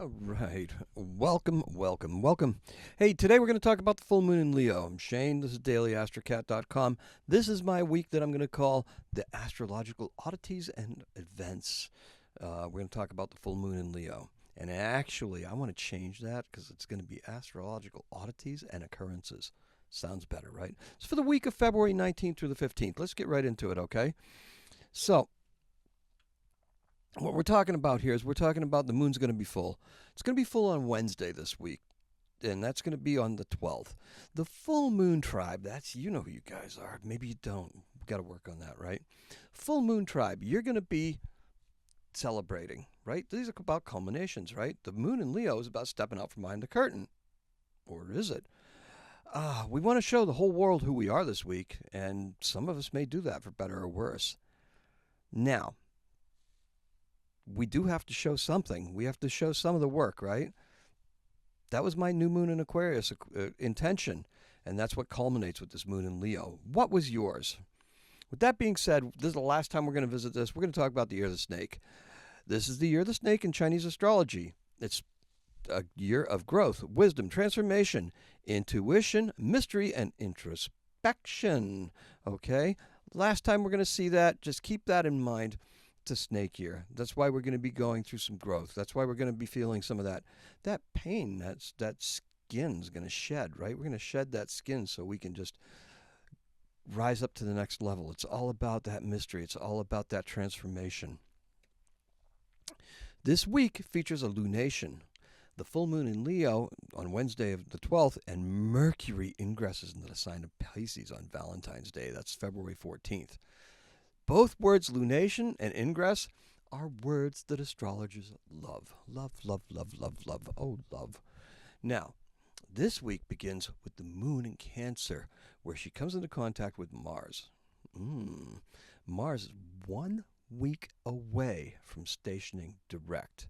All right. Welcome, welcome, welcome. Hey, today we're going to talk about the full moon in Leo. I'm Shane. This is dailyastrocat.com. This is my week that I'm going to call the Astrological Oddities and Events. We're going to talk about the full moon in Leo. And actually, I want to change that because it's going to be Astrological Oddities and Occurrences. Sounds better, right? It's for the week of February 19th through the 15th. Let's get right into it, okay? So, what we're talking about here is we're talking about the moon's going to be full. It's going to be full on Wednesday this week, and that's going to be on the 12th. The full moon tribe, that's, you know who you guys are. Maybe you don't. We've got to work on that, right? Full moon tribe, you're going to be celebrating, right? These are about culminations, right? The moon in Leo is about stepping out from behind the curtain. Or is it? We want to show the whole world who we are this week, and some of us may do that for better or worse. Now, we do have to show something. We have to show some of the work, right? That was my new moon in Aquarius intention, and that's what culminates with this moon in Leo. What was yours? With that being said, this is the last time we're going to visit this. We're going to talk about the year of the snake. This is the year of the snake in Chinese astrology. It's a year of growth, wisdom, transformation, intuition, mystery, and introspection. Okay? Last time we're going to see that. Just keep that in mind. It's a snake year. That's why we're going to be going through some growth. That's why we're going to be feeling some of that pain. That skin's going to shed, right? We're going to shed that skin so we can just rise up to the next level. It's all about that mystery. It's all about that transformation. This week features a lunation. The full moon in Leo on Wednesday of the 12th, and Mercury ingresses into the sign of Pisces on Valentine's Day. That's February 14th. Both words, lunation and ingress, are words that astrologers love. Love, love, love, love, love. Oh, love. Now, this week begins with the moon in Cancer, where she comes into contact with Mars. Mars is 1 week away from stationing direct.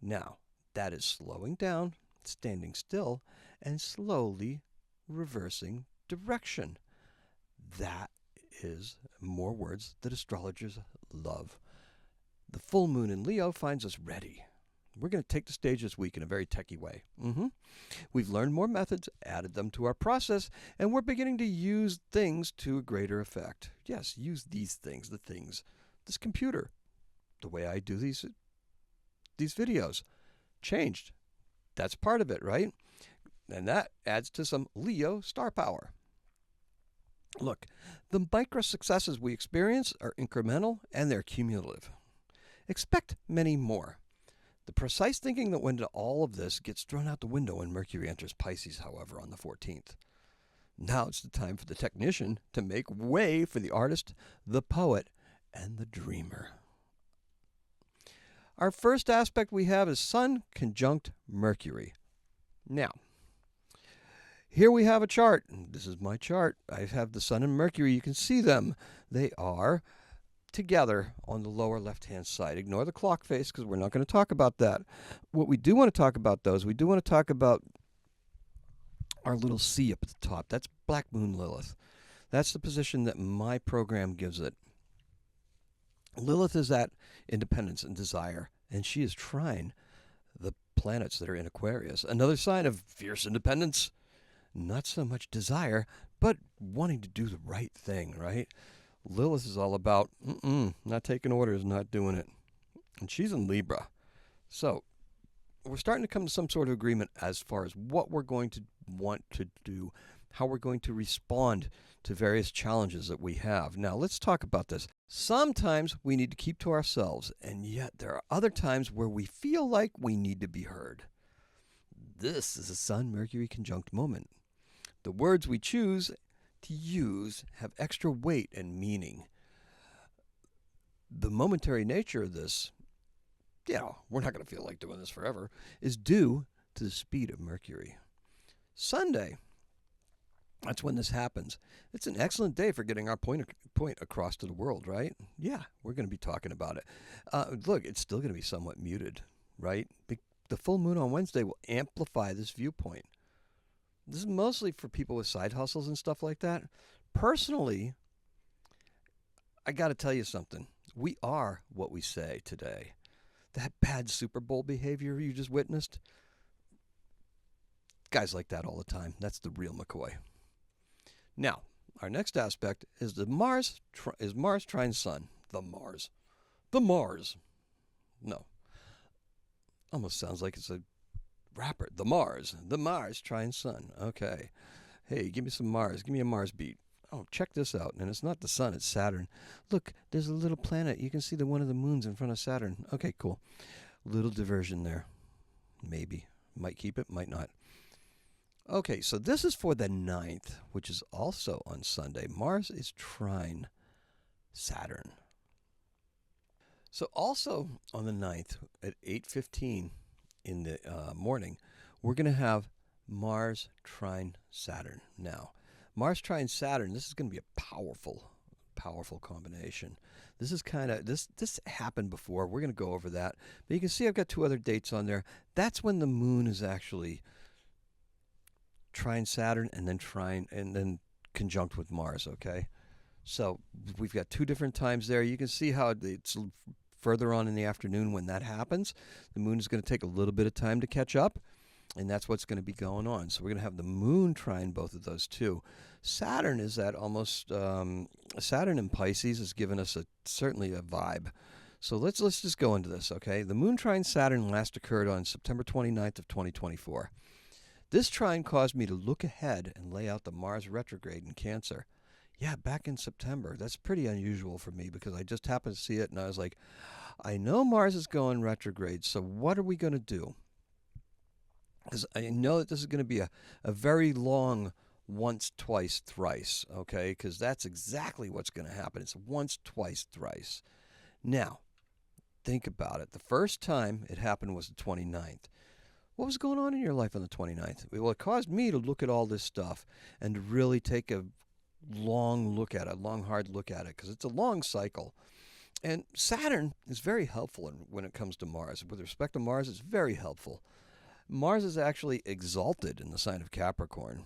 Now, that is slowing down, standing still, and slowly reversing direction. That is more words that astrologers love. The full moon in Leo finds us ready. We're going to take the stage this week in a very techie way. We've learned more methods, added them to our process, and we're beginning to use things to a greater effect. Yes, use these things, this computer, the way I do these videos, changed. That's part of it, right? And that adds to some Leo star power. Look, the micro successes we experience are incremental and they're cumulative. Expect many more. The precise thinking that went into all of this gets thrown out the window when Mercury enters Pisces, however, on the 14th. Now it's the time for the technician to make way for the artist, the poet, and the dreamer. Our first aspect we have is Sun conjunct Mercury. Now, here we have a chart. This is my chart. I have the Sun and Mercury. You can see them. They are together on the lower left-hand side. Ignore the clock face because we're not going to talk about that. What we do want to talk about, though, is we do want to talk about our little C up at the top. That's Black Moon Lilith. That's the position that my program gives it. Lilith is at independence and desire, and she is trine the planets that are in Aquarius. Another sign of fierce independence. Not so much desire, but wanting to do the right thing, right? Lilith is all about not taking orders, not doing it. And she's in Libra. So we're starting to come to some sort of agreement as far as what we're going to want to do, how we're going to respond to various challenges that we have. Now, let's talk about this. Sometimes we need to keep to ourselves, and yet there are other times where we feel like we need to be heard. This is a Sun-Mercury conjunct moment. The words we choose to use have extra weight and meaning. The momentary nature of this, we're not going to feel like doing this forever, is due to the speed of Mercury. Sunday, that's when this happens. It's an excellent day for getting our point across to the world, right? Yeah, we're going to be talking about it. Look, it's still going to be somewhat muted, right? The full moon on Wednesday will amplify this viewpoint. This is mostly for people with side hustles and stuff like that. Personally, I got to tell you something. We are what we say today. that bad Super Bowl behavior you just witnessed. Guys like that all the time. That's the real McCoy. Now, our next aspect is Mars trine Sun. The Mars. No. Almost sounds like it's a rapper. The Mars trine Sun. Okay. Hey, give me some Mars. Give me a Mars beat. Oh, check this out. And it's not the sun, it's Saturn. Look, there's a little planet. You can see one of the moons in front of Saturn. Okay, cool. Little diversion there. Maybe. Might keep it, might not. Okay, so this is for the 9th, which is also on Sunday. Mars is trine Saturn. So also on the 9th at 8:15 in the morning, we're going to have Mars trine Saturn. Now, Mars trine Saturn, this is going to be a powerful combination. This is kind of, this happened before. We're going to go over that. But you can see I've got 2 other dates on there. That's when the moon is actually trine Saturn and then conjunct with Mars, okay? So we've got 2 different times there. You can see how it's further on in the afternoon when that happens. The moon is going to take a little bit of time to catch up. And that's what's going to be going on. So we're going to have the moon trine both of those too. Saturn is at almost Saturn in Pisces has given us certainly a vibe. So let's just go into this, okay? The moon trine Saturn last occurred on September 29th of 2024. This trine caused me to look ahead and lay out the Mars retrograde in Cancer. Yeah, back in September. That's pretty unusual for me because I just happened to see it and I was like, I know Mars is going retrograde, so what are we going to do? Because I know that this is going to be a very long once, twice, thrice, okay? Because that's exactly what's going to happen. It's once, twice, thrice. Now, think about it. The first time it happened was the 29th. What was going on in your life on the 29th? Well, it caused me to look at all this stuff and to really take a long look at it, long, hard look at it, because it's a long cycle. And Saturn is very helpful when it comes to Mars. With respect to Mars, it's very helpful. Mars is actually exalted in the sign of Capricorn.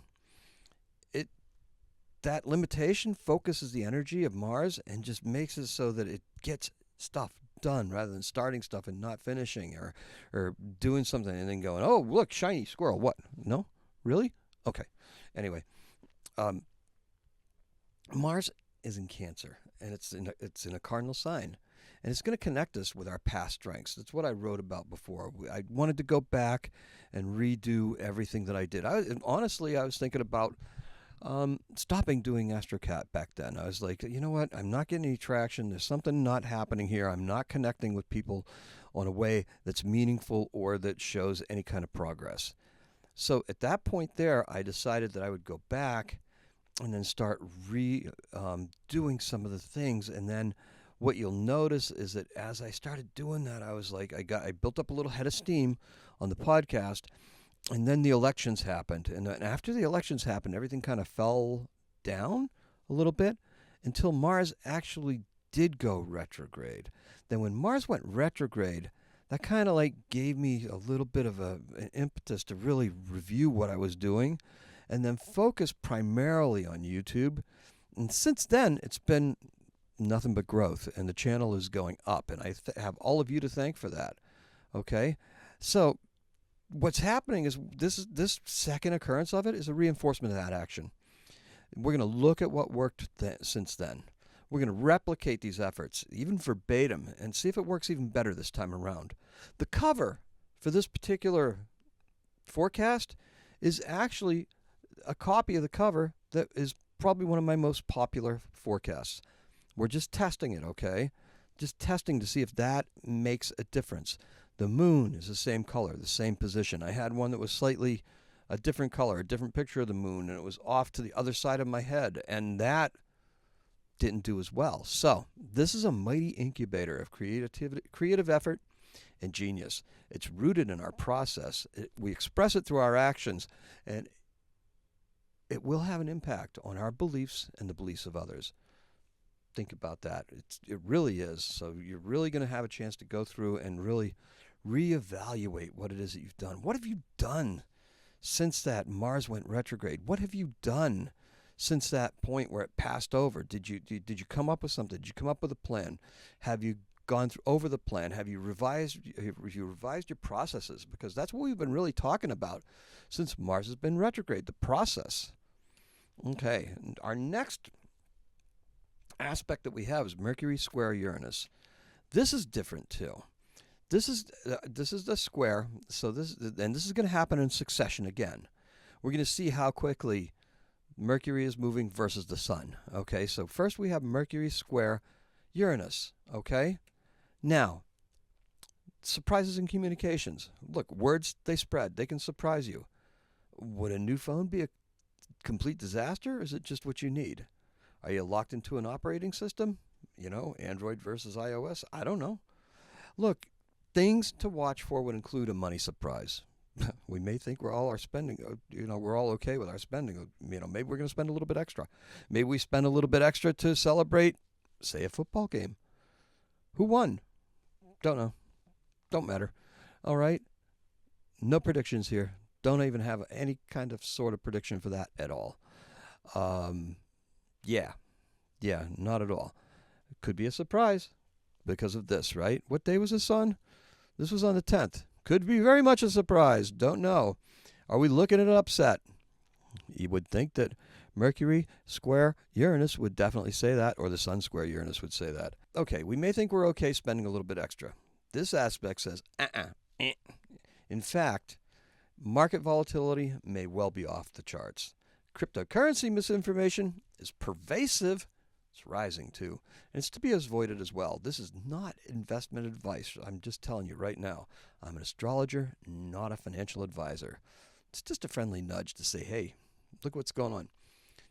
That limitation focuses the energy of Mars and just makes it so that it gets stuff done rather than starting stuff and not finishing or doing something and then going, oh, look, shiny squirrel. What? No? Really? Okay. Anyway, Mars is in Cancer, and it's in a cardinal sign. And it's going to connect us with our past strengths. That's what I wrote about before. I wanted to go back and redo everything that I did. Honestly, I was thinking about stopping doing Astrocat back then. I was like, you know what? I'm not getting any traction. There's something not happening here. I'm not connecting with people on a way that's meaningful or that shows any kind of progress. So at that point there, I decided that I would go back and then start doing some of the things. And then what you'll notice is that as I started doing that, I was like, I built up a little head of steam on the podcast. And then the elections happened. And after the elections happened, everything kind of fell down a little bit until Mars actually did go retrograde. Then when Mars went retrograde, that kind of like gave me a little bit of an impetus to really review what I was doing and then focus primarily on YouTube. And since then, it's been nothing but growth, and the channel is going up. And I have all of you to thank for that. Okay? So what's happening is this second occurrence of it is a reinforcement of that action. We're going to look at what worked since then. We're going to replicate these efforts, even verbatim, and see if it works even better this time around. The cover for this particular forecast is actually a copy of the cover that is probably one of my most popular forecasts. We're just testing it, okay? Just testing to see if that makes a difference. The moon is the same color, the same position. I had one that was slightly a different color, a different picture of the moon, and it was off to the other side of my head, and that didn't do as well. So this is a mighty incubator of creative effort and genius. It's rooted in our process. We express it through our actions, and it will have an impact on our beliefs and the beliefs of others. Think about that. It really is. So you're really going to have a chance to go through and really reevaluate what it is that you've done. What have you done since that Mars went retrograde? What have you done since that point where it passed over? Did you come up with something? Did you come up with a plan? Have you gone over the plan? Have you revised your processes? Because that's what we've been really talking about since Mars has been retrograde, the process. Okay, and our next aspect that we have is Mercury square Uranus. This is different too. This is the square. So this is going to happen in succession again. We're going to see how quickly Mercury is moving versus the Sun. Okay, so first we have Mercury square Uranus. Okay, now surprises in communications. Look, words, they spread. They can surprise you. Would a new phone be a complete disaster, or is it just what you need? Are you locked into an operating system? You know, Android versus iOS? I don't know. Look, things to watch for would include a money surprise. We may think we're all okay with our spending. Maybe we're going to spend a little bit extra. Maybe we spend a little bit extra to celebrate, say, a football game. Who won? Don't know. Don't matter. All right. No predictions here. Don't even have any kind of sort of prediction for that at all. Yeah, not at all. It could be a surprise because of this, right? What day was this on? This was on the 10th. Could be very much a surprise. Don't know. Are we looking at an upset? You would think that Mercury square Uranus would definitely say that, or the Sun square Uranus would say that. Okay, we may think we're okay spending a little bit extra. This aspect says, In fact, market volatility may well be off the charts. Cryptocurrency misinformation is pervasive. It's rising too. And it's to be avoided as well. This is not investment advice. I'm just telling you right now. I'm an astrologer, not a financial advisor. It's just a friendly nudge to say, hey, look what's going on.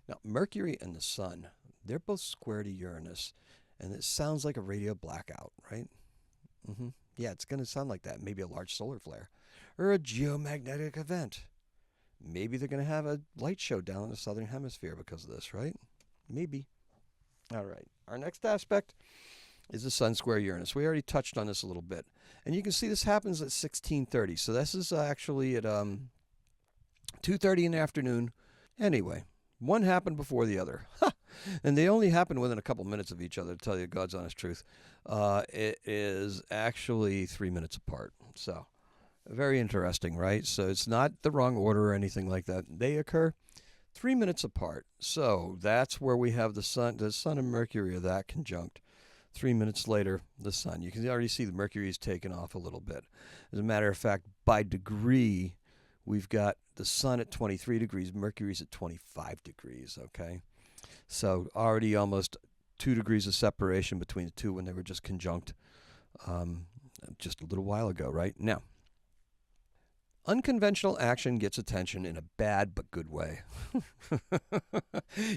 Now, Mercury and the Sun, they're both square to Uranus. And it sounds like a radio blackout, right? Yeah, it's going to sound like that. Maybe a large solar flare or a geomagnetic event. Maybe they're going to have a light show down in the southern hemisphere because of this, right? Maybe. All right. Our next aspect is the Sun square Uranus. We already touched on this a little bit. And you can see this happens at 16:30. So this is actually at 2:30 in the afternoon. Anyway, one happened before the other. And they only happen within a couple minutes of each other, to tell you God's honest truth. It is actually 3 minutes apart. So very interesting, right? So it's not the wrong order or anything like that. They occur 3 minutes apart. So that's where we have the Sun and Mercury are that conjunct. 3 minutes later, the Sun. You can already see the Mercury is taken off a little bit. As a matter of fact, by degree, we've got the Sun at 23 degrees, Mercury's at 25 degrees, okay? So already almost 2 degrees of separation between the two when they were just conjunct just a little while ago, right? Now, unconventional action gets attention in a bad but good way.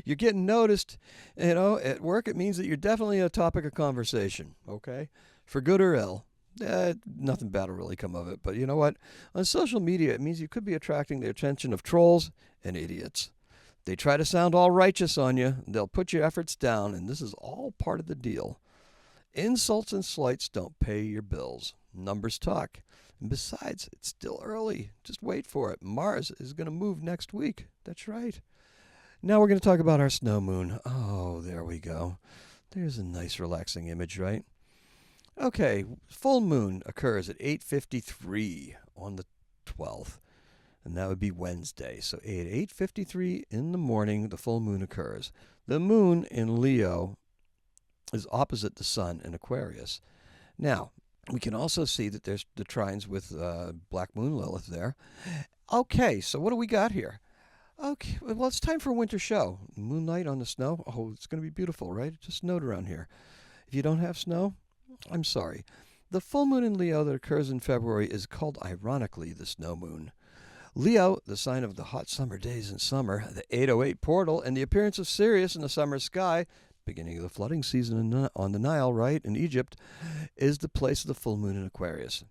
You're getting noticed, at work. It means that you're definitely a topic of conversation, okay? For good or ill. Nothing bad will really come of it. But you know what? On social media, it means you could be attracting the attention of trolls and idiots. They try to sound all righteous on you. They'll put your efforts down, and this is all part of the deal. Insults and slights don't pay your bills. Numbers talk. And besides, it's still early. Just wait for it. Mars is going to move next week. That's right. Now we're going to talk about our snow moon. Oh, there we go. There's a nice relaxing image, right? Okay, full moon occurs at 8:53 on the 12th. And that would be Wednesday. So at 8:53 in the morning, the full moon occurs. The moon in Leo is opposite the Sun in Aquarius. Now, we can also see that there's the trines with Black Moon Lilith there. Okay, so what do we got here? Okay, well, it's time for a winter show. Moonlight on the snow. Oh, it's going to be beautiful, right? It just snowed around here. If you don't have snow, I'm sorry. The full moon in Leo that occurs in February is called, ironically, the snow moon. Leo, the sign of the hot summer days in summer, the 808 portal, and the appearance of Sirius in the summer sky, beginning of the flooding season on the Nile, right, in Egypt, is the place of the full moon in Aquarius.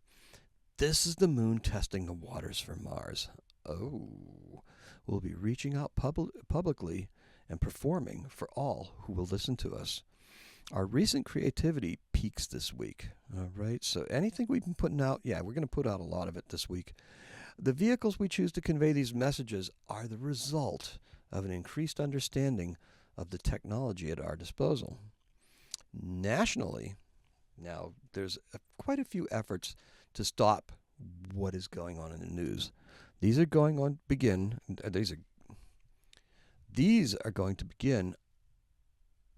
This is the moon testing the waters for Mars. Oh, we'll be reaching out publicly and performing for all who will listen to us. Our recent creativity peaks this week, all right? So anything we've been putting out, we're going to put out a lot of it this week. The vehicles we choose to convey these messages are the result of an increased understanding of the technology at our disposal. Nationally, Now, there's quite a few efforts to stop what is going on in the news. These are going on begin. These are going to begin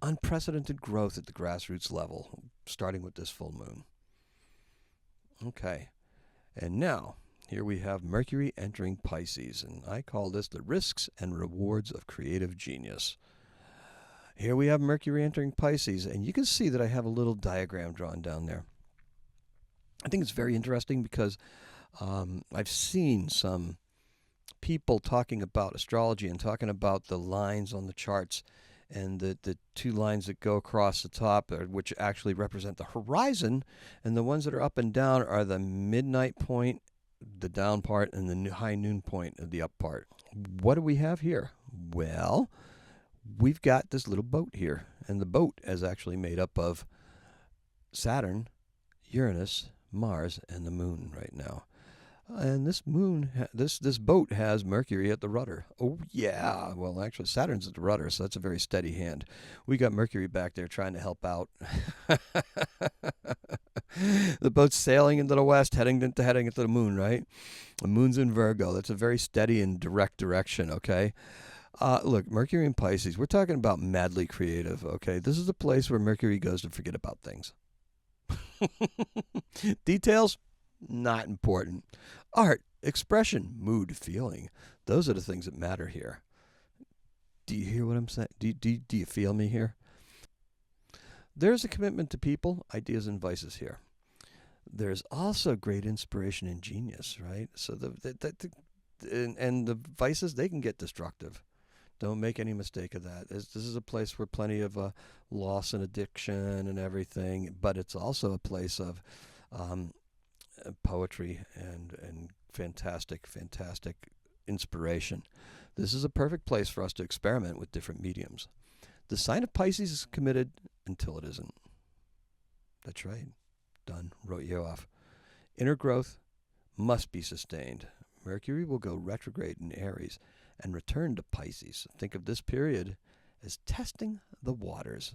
unprecedented growth at the grassroots level, starting with this full moon. Okay, and now here we have Mercury entering Pisces, and I call this the risks and rewards of creative genius. Here we have Mercury entering Pisces, and you can see that I have a little diagram drawn down there. I think it's very interesting because I've seen some people talking about astrology and talking about the lines on the charts and the two lines that go across the top, which actually represent the horizon, and the ones that are up and down are the midnight point, the down part, and the high noon point of the up part. What do we have here? Well, we've got this little boat here, and the boat is actually made up of Saturn, Uranus, Mars, and the moon right now. And this boat has Mercury at the rudder. Oh, yeah. Well, actually, Saturn's at the rudder, so that's a very steady hand. We got Mercury back there trying to help out. The boat's sailing into the west, heading into the moon, right? The moon's in Virgo. That's a very steady and direct direction, okay? Look, Mercury in Pisces, we're talking about madly creative, okay? This is a place where Mercury goes to forget about things. Details, not important. Art, expression, mood, feeling. Those are the things that matter here. Do you hear what I'm saying? Do you feel me here? There's a commitment to people, ideas, and vices here. There's also great inspiration and genius, right? So and the vices, they can get destructive. Don't make any mistake of that. This is a place where plenty of loss and addiction and everything, but it's also a place of poetry and fantastic inspiration. This is a perfect place for us to experiment with different mediums. The sign of Pisces is committed until it isn't. That's right. Done. Wrote you off. Inner growth must be sustained. Mercury will go retrograde in Aries and return to Pisces. Think of this period as testing the waters.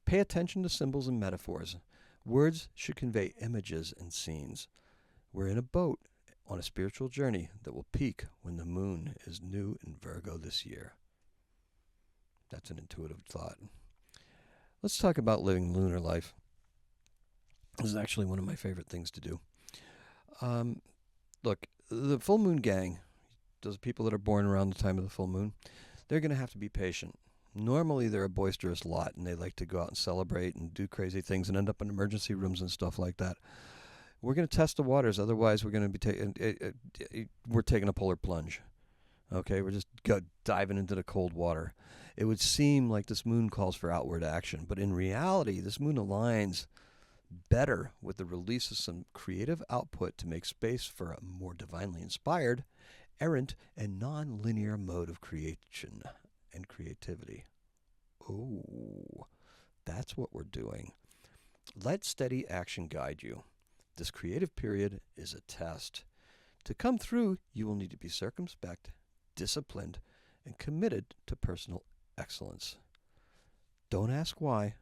Pay attention to symbols and metaphors. Words should convey images and scenes. We're in a boat on a spiritual journey that will peak when the moon is new in Virgo this year. That's an intuitive thought. Let's talk about living lunar life. This is actually one of my favorite things to do. Look, the full moon gang, those people that are born around the time of the full moon, they're going to have to be patient. Normally, they're a boisterous lot, and they like to go out and celebrate and do crazy things and end up in emergency rooms and stuff like that. We're going to test the waters. Otherwise, we're going to be we're taking a polar plunge. Okay, we're just diving into the cold water. It would seem like this moon calls for outward action, but in reality, this moon aligns better with the release of some creative output to make space for a more divinely inspired, errant, and non-linear mode of creation and creativity. Oh, that's what we're doing. Let steady action guide you. This creative period is a test. To come through, you will need to be circumspect, disciplined, and committed to personal excellence. Don't ask why.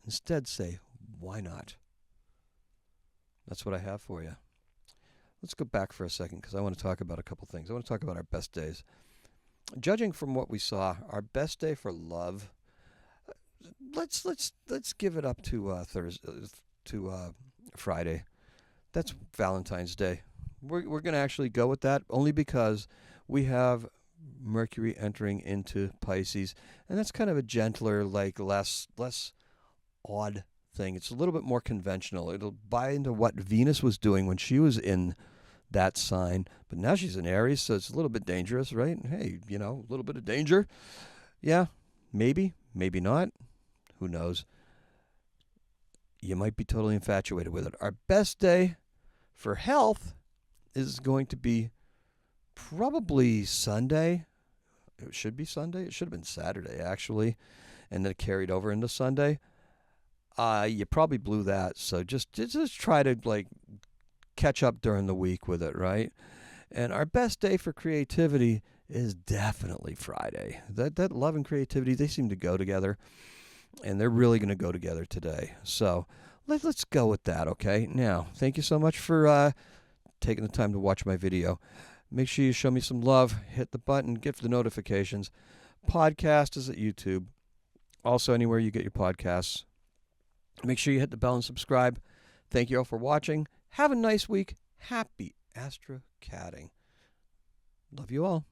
Instead, say, why not? That's what I have for you. Let's go back for a second because I want to talk about a couple things. I want to talk about our best days. Judging from what we saw, our best day for love, let's give it up to Friday. That's Valentine's Day. We're going to actually go with that only because we have Mercury entering into Pisces, and that's kind of a gentler, like less odd thing. It's a little bit more conventional. It'll buy into what Venus was doing when she was in that sign, but now she's in Aries, so it's a little bit dangerous, right? Hey, a little bit of danger. Yeah, maybe not. Who knows? You might be totally infatuated with it. Our best day for health is going to be probably Sunday. It should be Sunday. It should have been Saturday, actually, and then it carried over into Sunday. You probably blew that, so just try to catch up during the week with it, right? And our best day for creativity is definitely Friday. That love and creativity, they seem to go together, and they're really going to go together today. So let's go with that, okay? Now, thank you so much for taking the time to watch my video. Make sure you show me some love. Hit the button, get the notifications. Podcast is at YouTube. Also, anywhere you get your podcasts. Make sure you hit the bell and subscribe. Thank you all for watching. Have a nice week. Happy Astrocatting. Love you all.